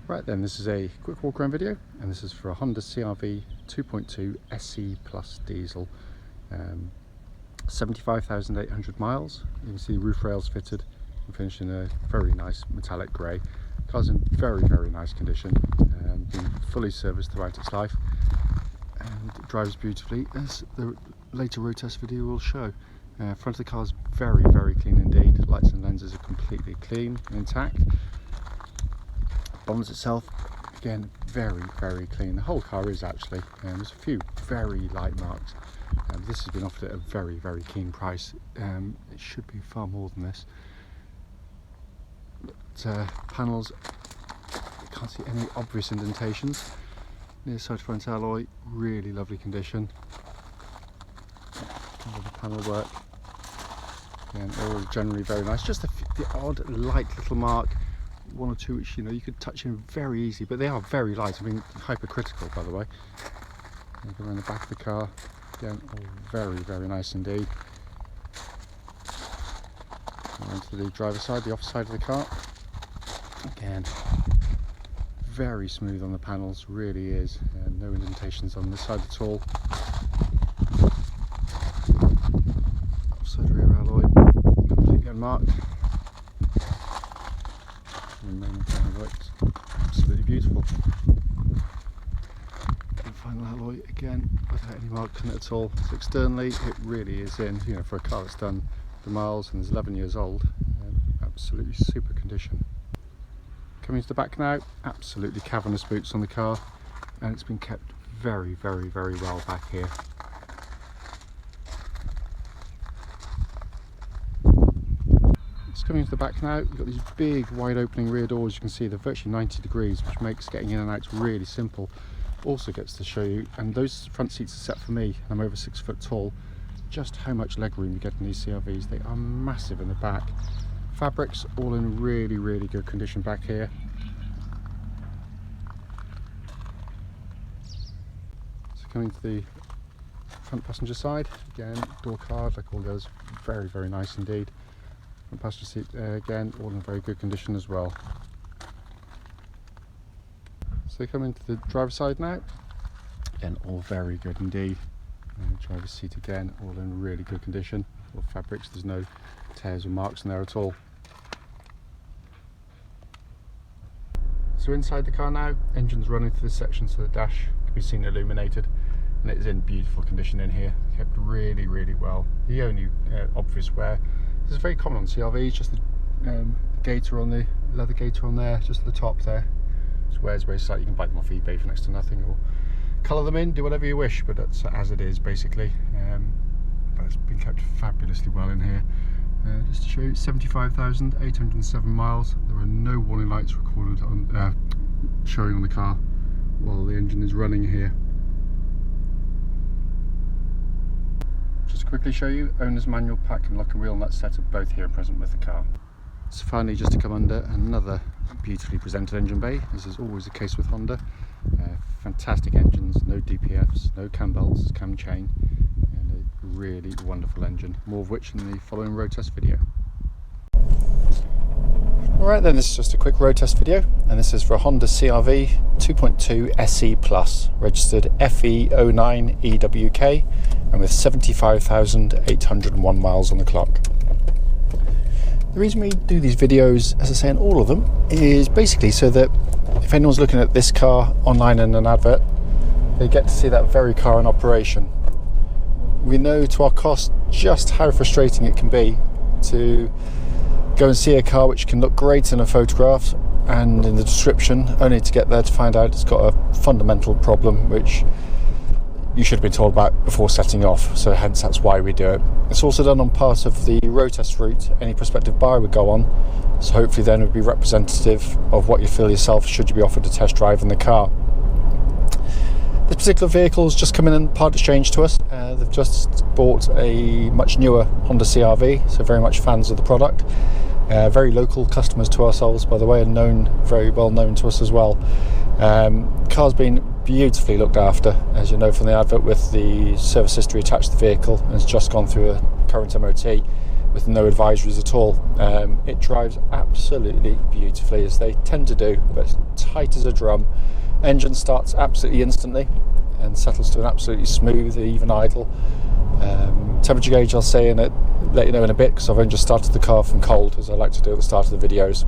Right then, this is a quick walk around video, and this is for a Honda CR-V 2.2 SE Plus diesel, 75,800 miles. You can see roof rails fitted and finished in a very nice metallic grey. Car's in very nice condition, been fully serviced throughout its life, and it drives beautifully, as the later road test video will show. Front of the car is very clean indeed. Lights and lenses are completely clean and intact. Bonnet itself, again, very clean. The whole car is actually. There's a few very light marks. This has been offered at a very keen price. It should be far more than this. But panels, you can't see any obvious indentations. Near side front alloy, really lovely condition. The panel work, again, all generally very nice. Just the odd light little mark, one or two which you could touch in very easy, but they are very light. I mean, hypercritical, by the way. Go around the back of the car, again, all very nice indeed. Go to the driver's side, the off side of the car, again, very smooth on the panels, really is. No indentations on this side at all. Offside rear alloy, completely unmarked. Remaining panel works absolutely beautiful. And final alloy, again, without any marking at all. So externally, it really is in, for a car that's done the miles and is 11 years old, absolutely super condition. Coming to the back now, absolutely cavernous boots on the car, and it's been kept very well back here. Coming to the back now, you've got these big wide opening rear doors. You can see they're virtually 90 degrees, which makes getting in and out really simple. Also gets to show you, and those front seats are set for me, I'm over 6 foot tall, just how much leg room you get in these CR-Vs. They are massive in the back. Fabrics all in really good condition back here. So coming to the front passenger side, again, door card like all those, very nice indeed. And passenger seat, again, all in very good condition as well. So come into the driver's side now, again, all very good indeed. Driver's seat again, all in really good condition. All fabrics, there's no tears or marks in there at all. So inside the car now, engine's running through this section, so the dash can be seen illuminated, and it is in beautiful condition in here, kept really well. The only obvious wear, this is very common on CR-Vs, just the gaiter on the leather gaiter on there, just at the top there. Just wears very slightly. You can buy them off eBay for next to nothing, or colour them in, do whatever you wish, but that's as it is basically. But it's been kept fabulously well in here. Just to show you, 75,807 miles. There are no warning lights recorded on showing on the car while the engine is running here. Just to quickly show you, owner's manual, pack and lock and wheel nut setup both here and present with the car. So finally, just to come under another beautifully presented engine bay, as is always the case with Honda. Fantastic engines, no DPFs, no cam belts, cam chain, and a really wonderful engine, more of which in the following road test video. Alright then, this is just a quick road test video, and this is for a Honda CR-V 2.2 SE Plus, registered FE09EWK, and with 75,801 miles on the clock. The reason we do these videos, as I say in all of them, is basically so that if anyone's looking at this car online in an advert, they get to see that very car in operation. We know to our cost just how frustrating it can be to go and see a car which can look great in a photograph and in the description, only to get there to find out it's got a fundamental problem which you should have been told about before setting off, so hence that's why we do it. It's also done on part of the road test route any prospective buyer would go on, so hopefully then it would be representative of what you feel yourself should you be offered a test drive in the car. This particular vehicle has just come in and part exchange to us. They've just bought a much newer Honda CR-V, so very much fans of the product. Very local customers to ourselves, by the way, and very well known to us as well. Car's been beautifully looked after, as you know from the advert, with the service history attached to the vehicle, and has just gone through a current MOT. with no advisories at all. It drives absolutely beautifully, as they tend to do, but it's tight as a drum. Engine starts absolutely instantly and settles to an absolutely smooth, even idle. Temperature gauge I'll say let you know in a bit, because I've only just started the car from cold, as I like to do at the start of the videos.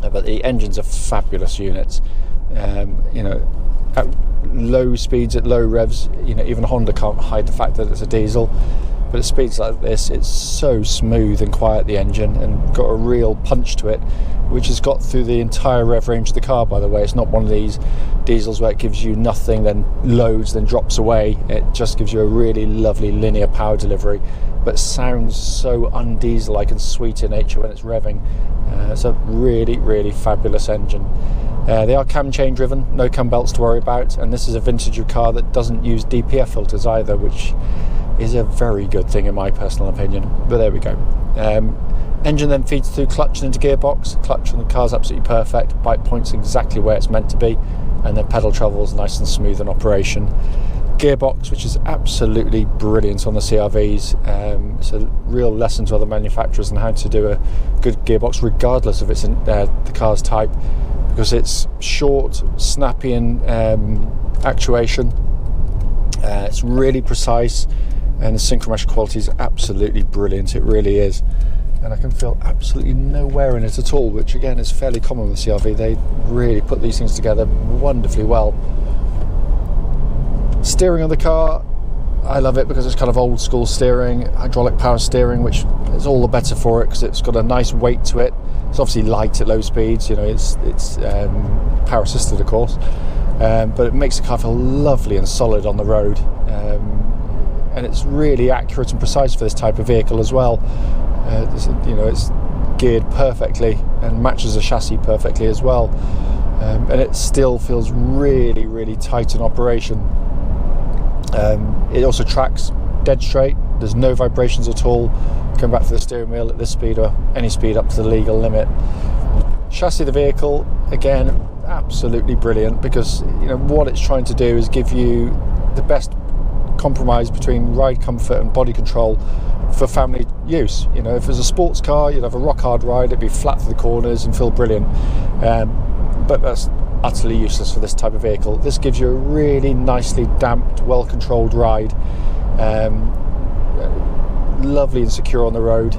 But the engines are fabulous units. At low speeds, at low revs, even Honda can't hide the fact that it's a diesel. But at speeds like this, it's so smooth and quiet, the engine, and got a real punch to it, which has got through the entire rev range of the car, by the way. It's not one of these diesels where it gives you nothing, then loads, then drops away. It just gives you a really lovely linear power delivery, but sounds so undiesel-like and sweet in nature when it's revving. It's a really, really fabulous engine. They are cam chain driven, no cam belts to worry about, and this is a vintage car that doesn't use DPF filters either, which is a very good thing in my personal opinion. But there we go. Engine then feeds through clutch and into gearbox. Clutch on the car is absolutely perfect. Bike points exactly where it's meant to be, and then pedal travel is nice and smooth in operation. Gearbox, which is absolutely brilliant on the CR-Vs. It's a real lesson to other manufacturers on how to do a good gearbox, regardless of the car's type, because it's short, snappy in actuation. It's really precise, and the synchromesh quality is absolutely brilliant. It really is. And I can feel absolutely no wear in it at all, which again is fairly common with the CR-V. They really put these things together wonderfully well. Steering of the car, I love it because it's kind of old school steering, hydraulic power steering, which is all the better for it because it's got a nice weight to it. It's obviously light at low speeds, it's power assisted, of course, but it makes the car feel lovely and solid on the road. And it's really accurate and precise for this type of vehicle as well. It's geared perfectly and matches the chassis perfectly as well, and it still feels really, really tight in operation. It also tracks dead straight. There's no vibrations at all. Come back to the steering wheel at this speed or any speed up to the legal limit. Chassis of the vehicle, again, absolutely brilliant, because what it's trying to do is give you the best compromise between ride comfort and body control for family use. If it was a sports car, you'd have a rock hard ride, it'd be flat through the corners and feel brilliant, but that's utterly useless for this type of vehicle. This gives you a really nicely damped, well controlled ride, lovely and secure on the road,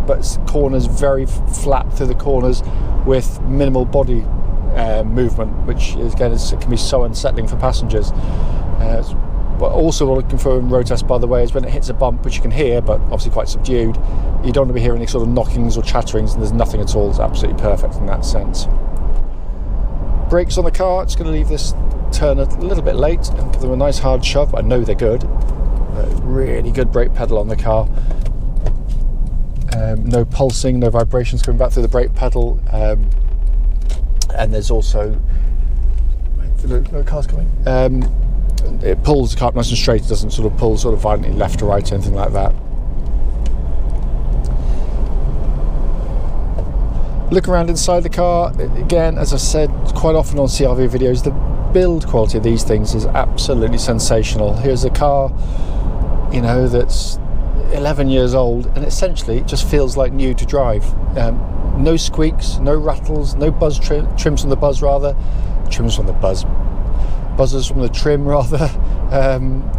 but corners very flat through the corners with minimal body movement, which again can be so unsettling for passengers. But also what I'm looking for in road test, by the way, is when it hits a bump, which you can hear, but obviously quite subdued, you don't want to be hearing any sort of knockings or chatterings, and there's nothing at all. It's absolutely perfect in that sense. Brakes on the car, it's going to leave this turn a little bit late and give them a nice hard shove. I know they're good. Really good brake pedal on the car. No pulsing, no vibrations coming back through the brake pedal. And there's also... no cars coming. It pulls the car nice and straight. It doesn't sort of pull sort of violently left or right or anything like that. Look around inside the car. Again, as I said quite often on CR-V videos, the build quality of these things is absolutely sensational. Here's a car, that's 11 years old, and essentially it just feels like new to drive. No squeaks, no rattles, no buzz trims from the buzz rather. Trims from the buzz. Buzzers from the trim rather.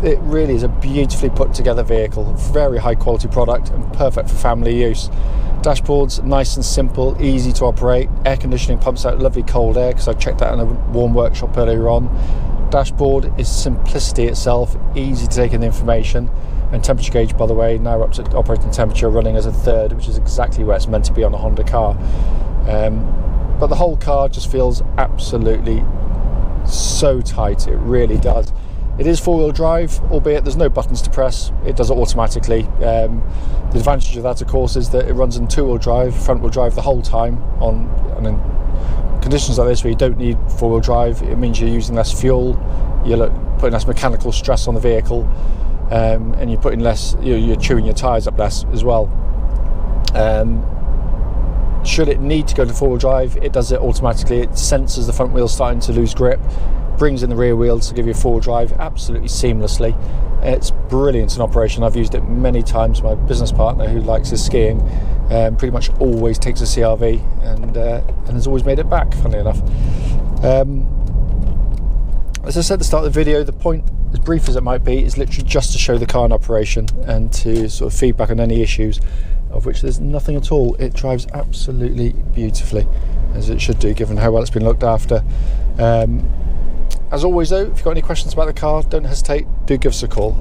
It really is a beautifully put together vehicle, very high quality product and perfect for family use. Dashboard's nice and simple, easy to operate. Air conditioning pumps out lovely cold air, because I checked that in a warm workshop earlier on. Dashboard is simplicity itself, easy to take in the information. And temperature gauge, by the way, now up to operating temperature, running as a third, which is exactly where it's meant to be on a Honda car. But the whole car just feels absolutely so tight. It really does. It is four-wheel drive, albeit there's no buttons to press. It does it automatically. The advantage of that, of course, is that it runs in two-wheel drive, front-wheel drive the whole time. And in conditions like this where you don't need four-wheel drive, it means you're using less fuel, you're putting less mechanical stress on the vehicle, and you're putting less. You're chewing your tyres up less as well. Should it need to go to four-wheel drive, it does it automatically. It senses the front wheel starting to lose grip, brings in the rear wheels to give you full drive absolutely seamlessly. It's brilliant in operation. I've used it many times. My business partner, who likes his skiing, pretty much always takes a CR-V and has always made it back, funnily enough. As I said at the start of the video, the point, as brief as it might be, is literally just to show the car in operation and to sort of feedback on any issues, of which there's nothing at all. It drives absolutely beautifully, as it should do, given how well it's been looked after. As always though, if you've got any questions about the car, don't hesitate, do give us a call.